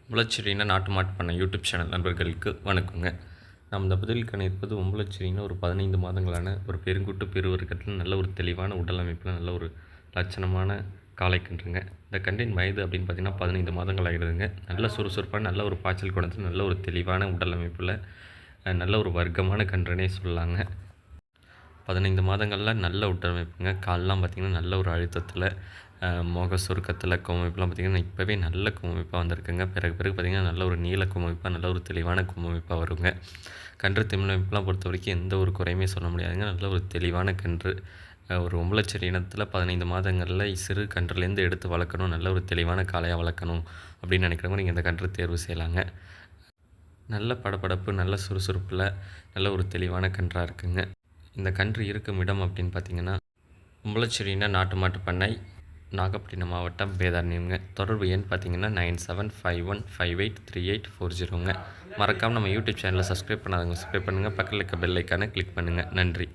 உம்பளச்சேரினா நாட்டு மாட்டு பண்ணை யூடியூப் சேனல் நண்பர்களுக்கு வணக்கங்க. நாம் இந்த பதிவில் காண இருப்பது உம்பளச்சேரினா ஒரு 15 மாதங்களான ஒரு பெருங்குட்டு பெருவர்க்கத்தில் நல்ல ஒரு தெளிவான உடல் அமைப்பில் நல்ல ஒரு லட்சணமான காளை கன்றுங்க. இந்த கன்றின் வயது அப்படின்னு பார்த்தீங்கன்னா 15 மாதங்கள் ஆகிடுதுங்க. நல்ல சுறுசுறுப்பான நல்ல ஒரு பாய்ச்சல் குணத்தில் நல்ல ஒரு தெளிவான உடல் அமைப்பில் நல்ல ஒரு வர்க்கமான கன்றுனே சொல்லலாங்க. 15 மாதங்களில் நல்ல உடலமைப்புங்க. கால்லாம் பார்த்திங்கன்னா நல்ல ஒரு அழுத்தத்தில் முக சுருக்கத்தில் கோமைப்புலாம் பார்த்திங்கன்னா இப்போவே நல்ல கோமைப்பாக வந்திருக்குங்க. பிறகு பார்த்திங்கன்னா நல்ல ஒரு நீல கோமைப்பாக நல்ல ஒரு தெளிவான கோமைப்பாக வருங்க. கன்று திமிழமைப்புலாம் பொறுத்த வரைக்கும் எந்த ஒரு குறையுமே சொல்ல முடியாதுங்க. நல்ல ஒரு தெளிவான கன்று. ஒரு உம்பளச்சேரி இனத்தில் 15 மாதங்களில் சிறு கன்றுலேருந்து எடுத்து வளர்க்கணும், நல்ல ஒரு தெளிவான காளையாக வளர்க்கணும் அப்படின்னு நினைக்கிறவங்க நீங்கள் இந்த கன்று தேர்வு செய்யலாங்க. நல்ல படபடப்பு நல்ல சுறுசுறுப்பில் நல்ல ஒரு தெளிவான கன்றாக இருக்குங்க. இந்த கன்று இருக்கும் இடம் அப்படின்னு பார்த்தீங்கன்னா உம்பளச்சேரினா நாட்டு மாட்டு பண்ணை, நாகப்பட்டினம் மாவட்டம் வேதாரண்யம்ங்க. தொடர்பு எண் பார்த்தீங்கன்னா 9751583840ங்க. மறக்காமல் நம்ம யூடியூப் சேனலை சப்ஸ்கிரைப் பண்ணாதவங்க சப்ஸ்கிரைப் பண்ணுங்கள். பக்கத்தில் இருக்க பெல் ஐக்கானை கிளிக் பண்ணுங்கள். நன்றி.